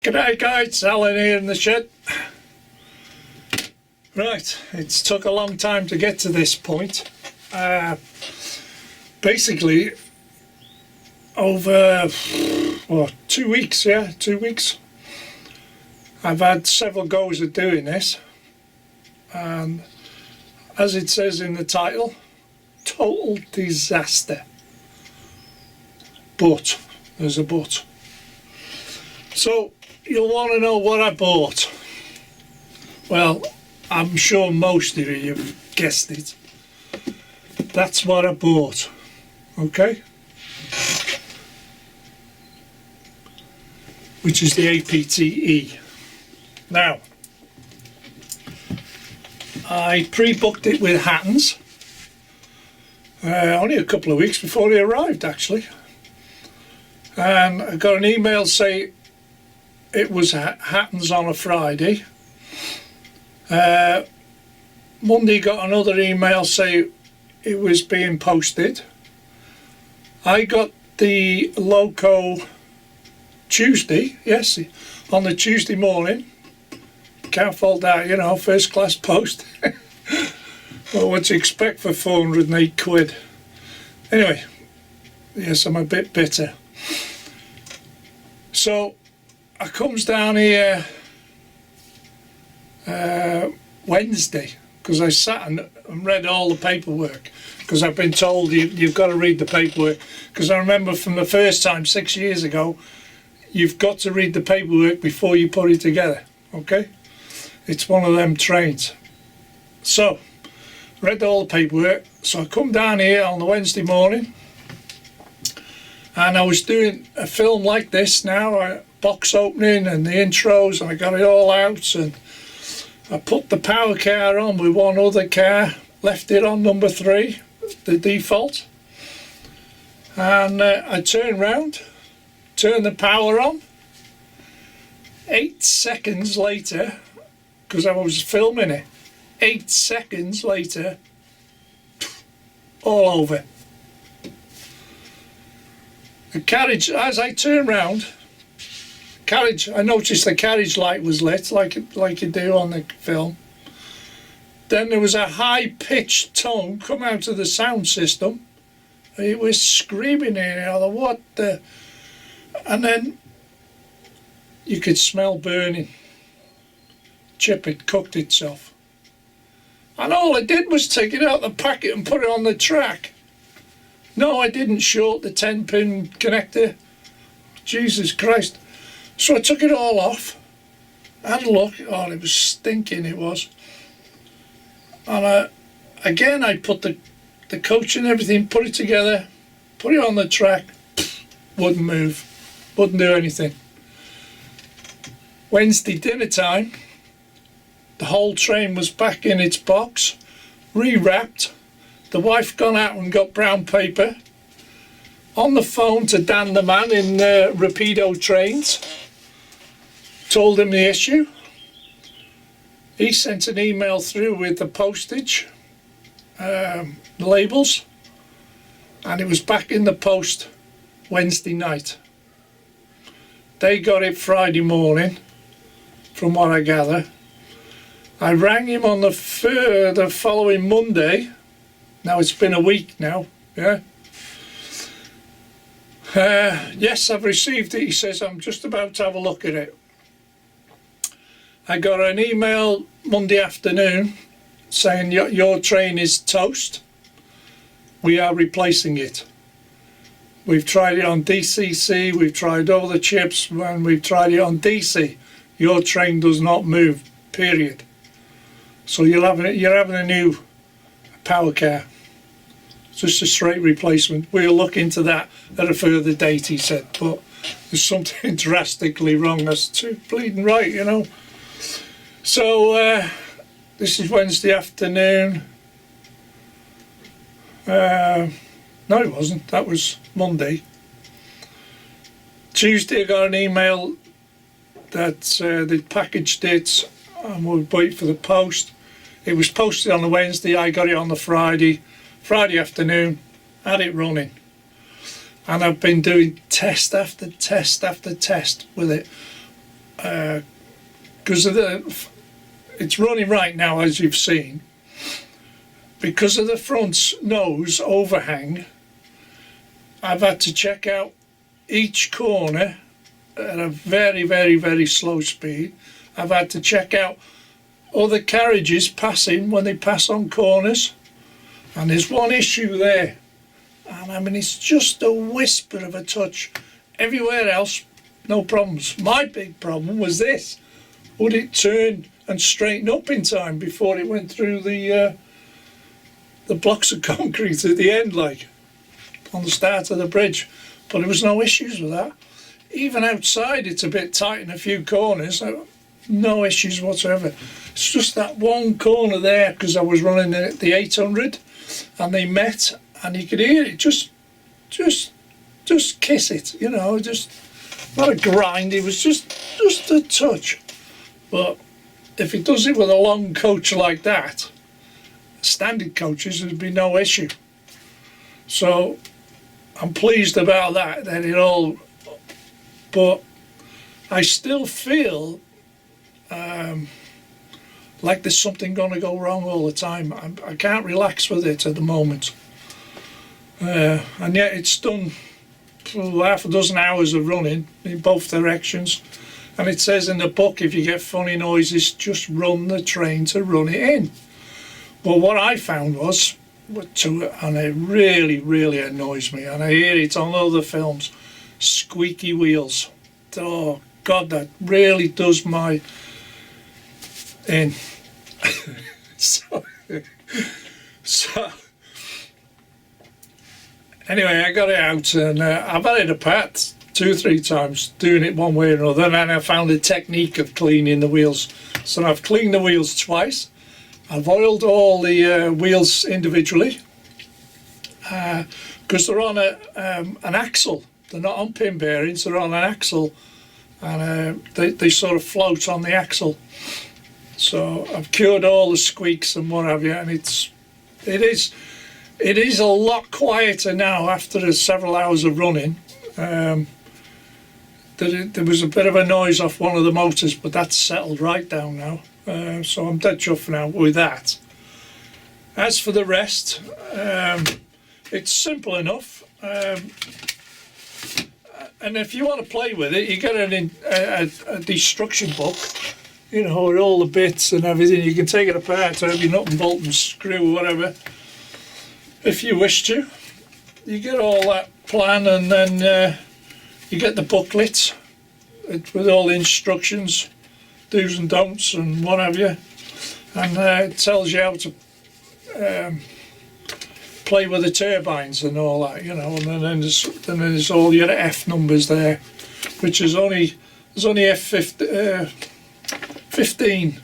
G'day guys, Alan here in the shed. Right, it's took a long time to get to this point. Basically, over 2 weeks, 2 weeks, I've had several goes at doing this, and as it says in the title, total disaster. But, there's a but. So, you'll want to know what I bought. Well, I'm sure most of you have guessed it. That's what I bought. Okay? Which is the APTE. Now, I pre-booked it with Hattons. Only a couple of weeks before it arrived, actually. And I got an email saying it was Hattons on a Friday. Monday got another email saying it was being posted. I got the loco Tuesday, yes, on the Tuesday morning. Can't fault that, you know, first class post. Well, what do you expect for 408 quid? Anyway, yes, I'm a bit bitter. So I comes down here Wednesday, because I sat and read all the paperwork, because I've been told you've got to read the paperwork, because I remember from the first time 6 years ago, you've got to read the paperwork before you put it together. Okay, it's one of them trains. So read all the paperwork. So I come down here on the Wednesday morning, and I was doing a film like this now, box opening and the intros, and I got it all out, and I put the power car on with one other car, left it on number 3, the default, and I turned round, turned the power on. 8 seconds later, because I was filming it, 8 seconds later, all over. The carriage, as I turned round, I noticed the carriage light was lit like you do on the film. Then there was a high-pitched tone come out of the sound system. It was screaming in it, what the... And then you could smell burning. Chip had cooked itself. And all I did was take it out of the packet and put it on the track. No, I didn't short the 10-pin connector. Jesus Christ. So I took it all off, and look, oh, it was stinking, it was. And again, I put the coach and everything, put it together, put it on the track, wouldn't move, wouldn't do anything. Wednesday dinner time, the whole train was back in its box, rewrapped. The wife gone out and got brown paper. On the phone to Dan the man in Rapido trains, told him the issue. He sent an email through with the postage, the labels, and it was back in the post Wednesday night. They got it Friday morning, from what I gather. I rang him on the following Monday. Now it's been a week now, yeah. Yes, I've received it. He says, I'm just about to have a look at it. I got an email Monday afternoon saying your train is toast. We are replacing it. We've tried it on DCC, we've tried all the chips, and we've tried it on DC. Your train does not move, period. So you're having a new power car. Just a straight replacement. We'll look into that at a further date, he said, but there's something drastically wrong. That's too bleeding right, you know. So this is Wednesday afternoon. No, it wasn't. That was Monday. Tuesday I got an email that they'd packaged it and we'll wait for the post. It was posted on the Wednesday. I got it on the Friday afternoon, had it running, and I've been doing test after test after test with it. because it's running right now, as you've seen. Because of the front nose overhang, I've had to check out each corner at a very, very, very slow speed. I've had to check out other carriages passing when they pass on corners. And there's one issue there. And I mean, it's just a whisper of a touch. Everywhere else, no problems. My big problem was this. Would it turn and straighten up in time before it went through the blocks of concrete at the end, like on the start of the bridge? But there was no issues with that. Even outside, it's a bit tight in a few corners. No issues whatsoever. It's just that one corner there, because I was running the 800, and they met, and you could hear it just kiss it, you know, just not a grind. It was just a touch. But if it does it with a long coach like that, standard coaches, there'd be no issue. So I'm pleased about that it all, but I still feel like there's something going to go wrong all the time. I can't relax with it at the moment, and yet it's done half a dozen hours of running in both directions. And it says in the book, if you get funny noises, just run the train to run it in. Well, what I found was, and it really, really annoys me, and I hear it on other films, squeaky wheels. Oh God, that really does my in. so anyway, I got it out, and I've had it apart 2 or 3 times, doing it one way or another, and I found a technique of cleaning the wheels. So I've cleaned the wheels twice. I've oiled all the wheels individually, because they're on an axle. They're not on pin bearings, they're on an axle, and they sort of float on the axle. So I've cured all the squeaks and what have you, and it is a lot quieter now after several hours of running. There was a bit of a noise off one of the motors, but that's settled right down now. So I'm dead chuffed now with that. As for the rest, it's simple enough. And if you want to play with it, you get a destruction book, you know, with all the bits and everything. You can take it apart, every nut and bolt and screw or whatever, if you wish to. You get all that plan, and then you get the booklet with all the instructions, do's and don'ts and what have you, and it tells you how to play with the turbines and all that, you know. And then there's all your F numbers there, which is only F15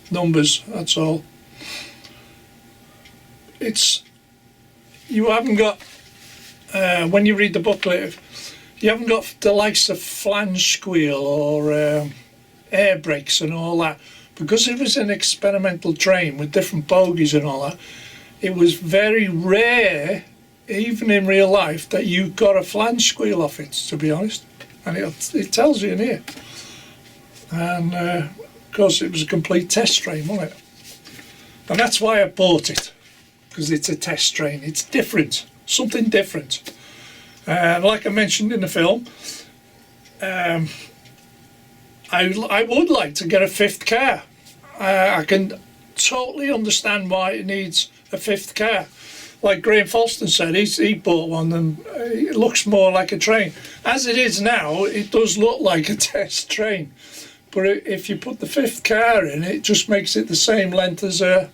numbers, that's all. You haven't got, when you read the booklet, you haven't got the likes of flange squeal or air brakes and all that. Because it was an experimental train with different bogies and all that, it was very rare, even in real life, that you got a flange squeal off it, to be honest. And it tells you in here. And of course it was a complete test train, wasn't it? And that's why I bought it, because it's a test train. It's different, something different. And like I mentioned in the film, I would like to get a 5th car. I can totally understand why it needs a 5th car. Like Graham Falston said, he bought one and it looks more like a train. As it is now, it does look like a test train. But if you put the 5th car in, it just makes it the same length as the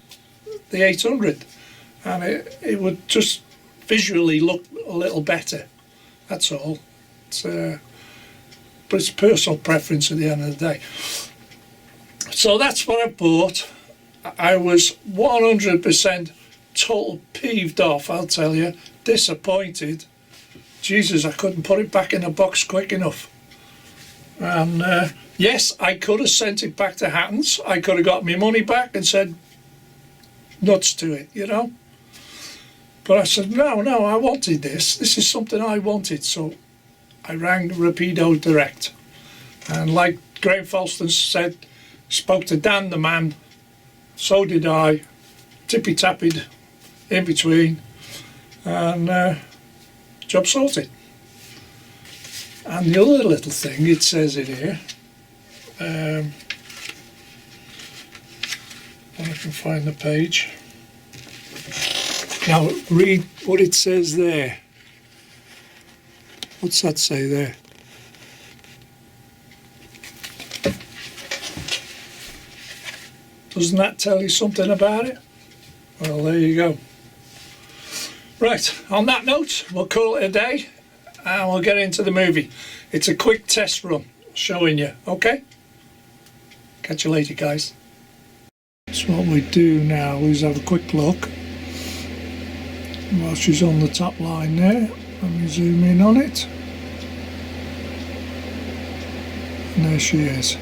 800. And it would just visually look a little better. That's all. But it's personal preference at the end of the day. So that's what I bought. I was 100% total peeved off, I'll tell you, disappointed. Jesus, I couldn't put it back in the box quick enough. And yes, I could have sent it back to Hatton's. I could have got my money back and said nuts to it, you know. But I said, no, I wanted this. This is something I wanted. So I rang Rapido direct. And like Graham Falston said, spoke to Dan the man, so did I, tippy-tappied in between, and job sorted. And the other little thing, it says it here, if I can find the page. Now read what it says there. What's that say there? Doesn't that tell you something about it? Well, there you go. Right, on that note, we'll call it a day and we'll get into the movie. It's a quick test run showing you, okay? Catch you later, guys. So what we do now is have a quick look. While she's on the top line there, let me zoom in on it. And there she is.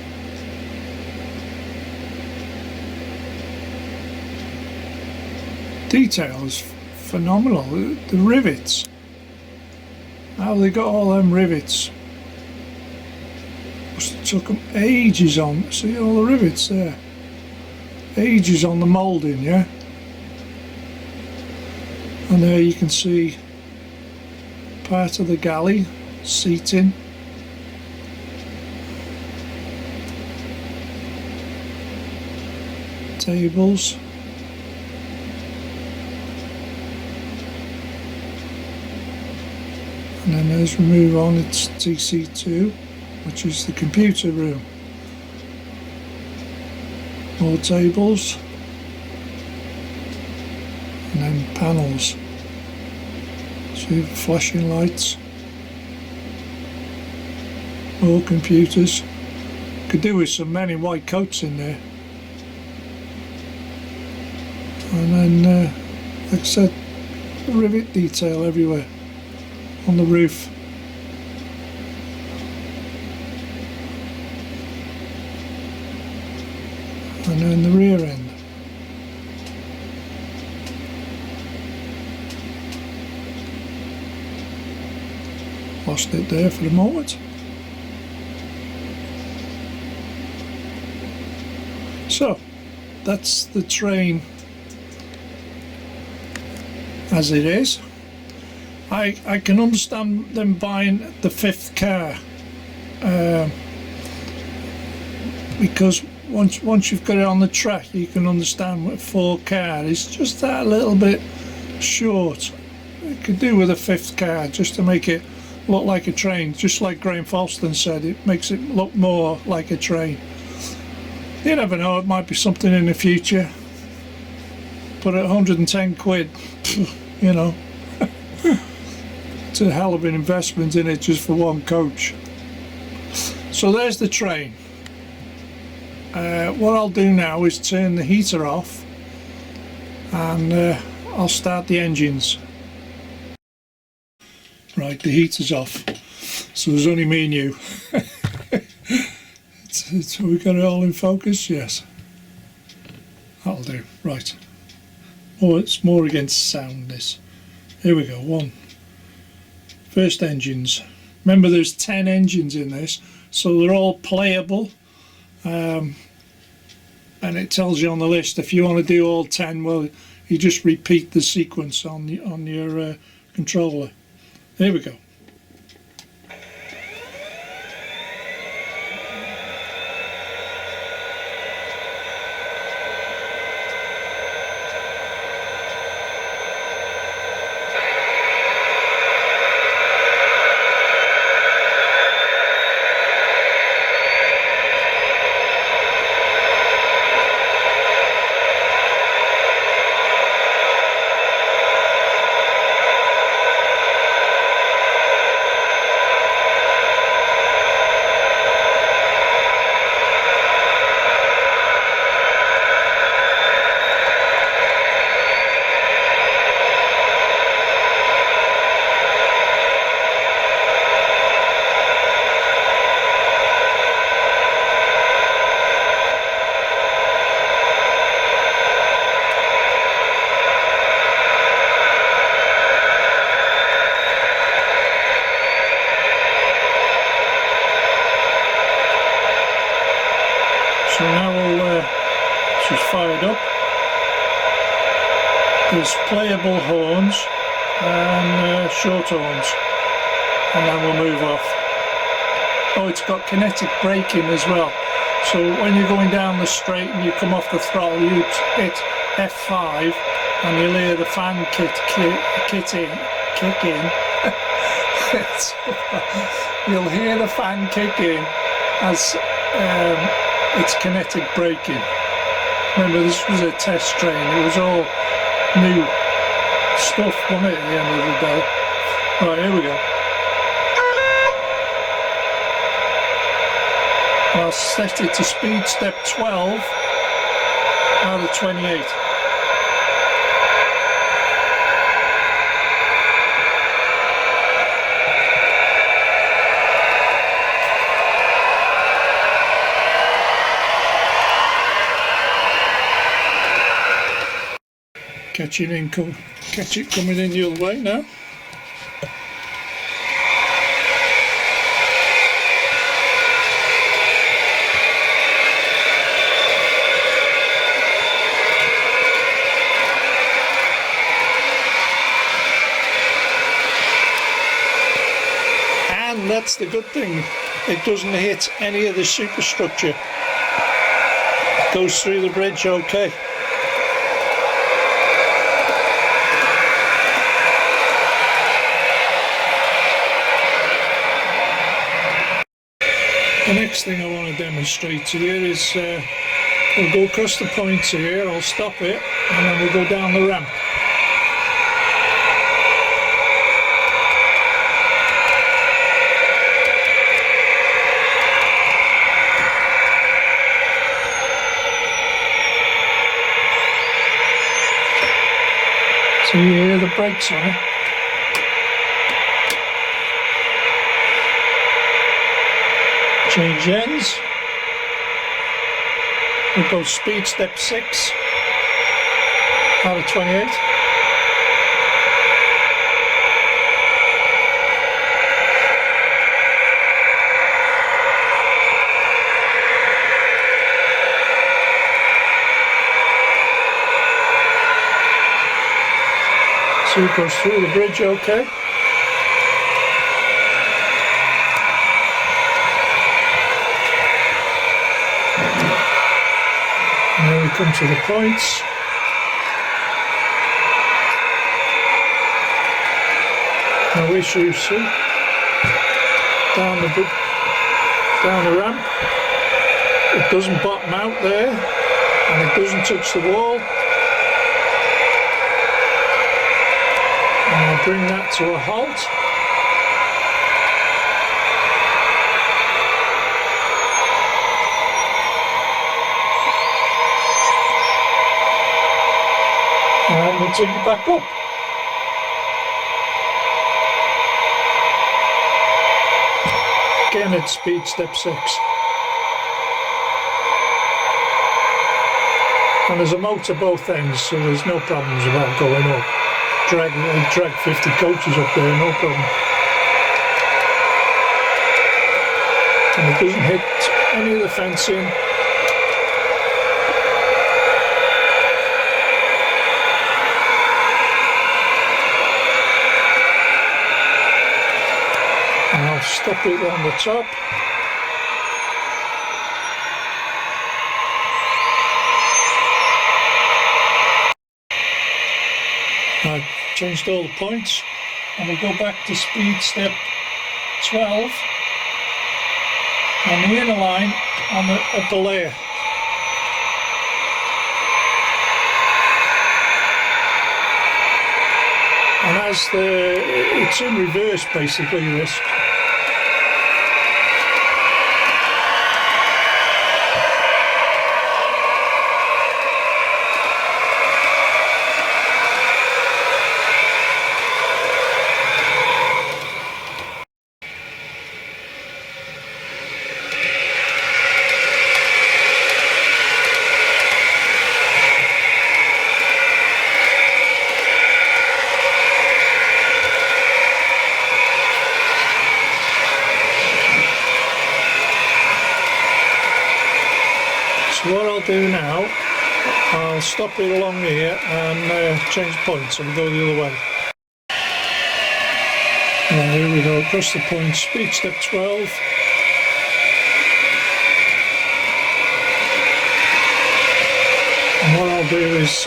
Detail is phenomenal. The rivets. How they got all them rivets. Must have took them ages on. See all the rivets there? Ages on the moulding, yeah? And there you can see part of the galley, seating. Tables. And then as we move on, it's TC2, which is the computer room. More tables. And then panels. See the flashing lights. More computers. Could do with some many white coats in there. And then, like I said, rivet detail everywhere. On the roof. And then the rear end. Lost it there for the moment. So, that's the train as it is. I can understand them buying the fifth car because once you've got it on the track, you can understand what 4 car is just that little bit short. It could do with a fifth car just to make it look like a train, just like Graham Falston said, it makes it look more like a train. You never know, it might be something in the future, but at 110 quid, you know, it's a hell of an investment in it just for one coach. So there's the train. What I'll do now is turn the heater off and I'll start the engines. Right, the heater's off, so there's only me and you. We got it all in focus, yes. That'll do, right. Oh, it's more against sound, this. Here we go, 1. First engines. Remember there's 10 engines in this, so they're all playable. And it tells you on the list if you want to do all 10, well, you just repeat the sequence on your controller. There we go. So now she's fired up. There's playable horns and short horns, and then we'll move off. Oh, it's got kinetic braking as well. So when you're going down the straight and you come off the throttle, you hit F5 and you'll hear the fan kick in. You'll hear the fan kick in as it's kinetic braking. Remember, this was a test train. It was all new stuff, wasn't it, at the end of the day? Right, here we go. I'll set it to speed step 12 out of 28. Catch it coming in the other way now. And that's the good thing, it doesn't hit any of the superstructure. It goes through the bridge okay. The next thing I want to demonstrate to you is we'll go across the points here, I'll stop it, and then we'll go down the ramp. So you hear the brakes on it. Change ends. We'll go speed step 6 out of 28. So it goes through the bridge okay. Now we come to the points. No issues, see? Down the ramp. It doesn't bottom out there, and it doesn't touch the wall. And I'll bring that to a halt. And we'll take it back up. Again at speed step 6. And there's a motor both ends, so there's no problems about going up. Drag 50 coaches up there, no problem. And it doesn't hit any of the fencing. And I'll stop it on the top. I've changed all the points, and we'll go back to speed step 12 on the inner line on the upper layer. And as it's in reverse basically, this. So what I'll do now, I'll stop it along here and change points and go the other way. Now here we go, across the point, speed step 12. And what I'll do is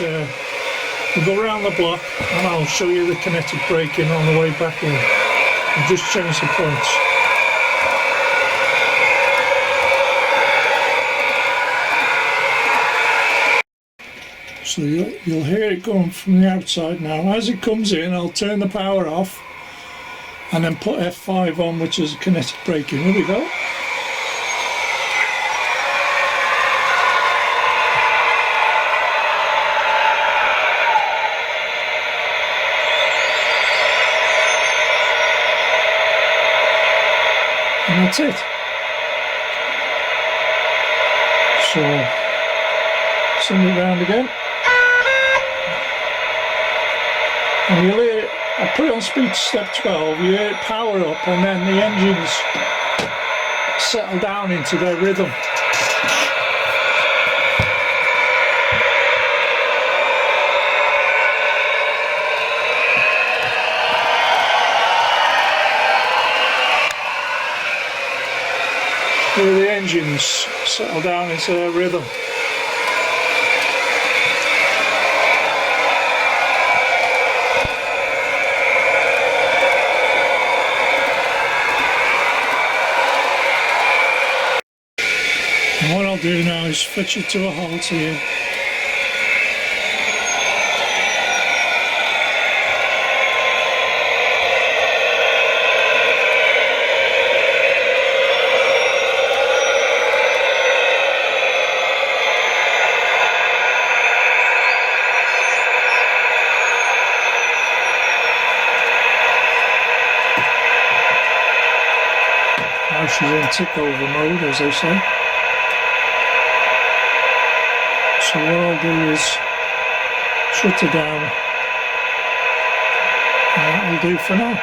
we'll go around the block and I'll show you the kinetic braking on the way back in. I'll just change the points. So you'll hear it going from the outside now. As it comes in, I'll turn the power off and then put F5 on, which is kinetic braking. Here we go. And that's it. So, send it round again. And you'll hear it, I put it on speed step 12, you hear it power up and then the engines settle down into their rhythm. Hear the engines settle down into their rhythm. And what I'll do now is fetch it to a halt here. Now she's in tick over mode, as they say. So what I'll do is shut it down, and that'll do for now.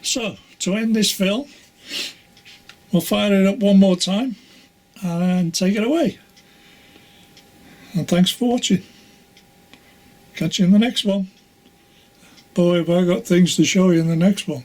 So, to end this film, we'll fire it up one more time and take it away. And thanks for watching. Catch you in the next one. Boy, have I got things to show you in the next one.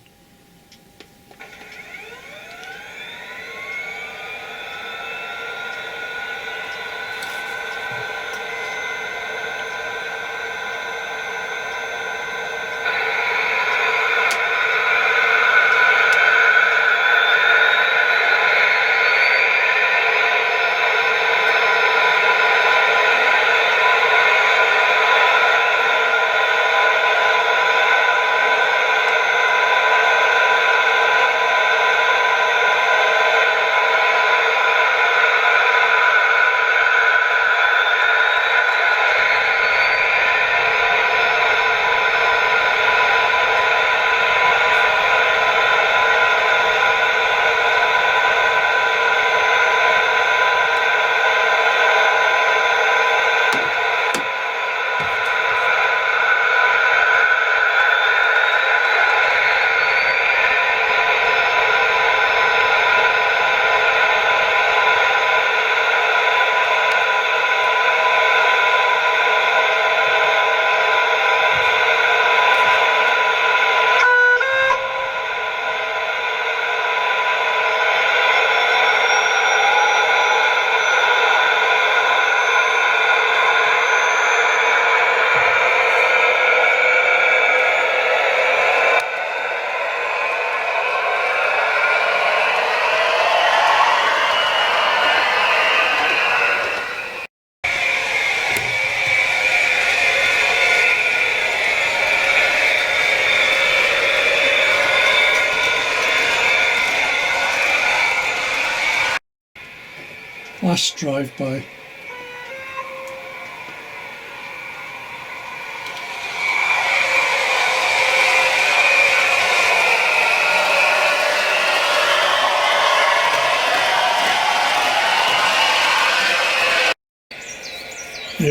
Last drive-by.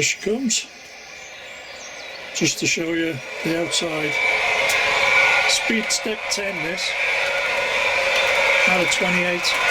Here she comes. Just to show you the outside. Speed step 10 this. Out of 28.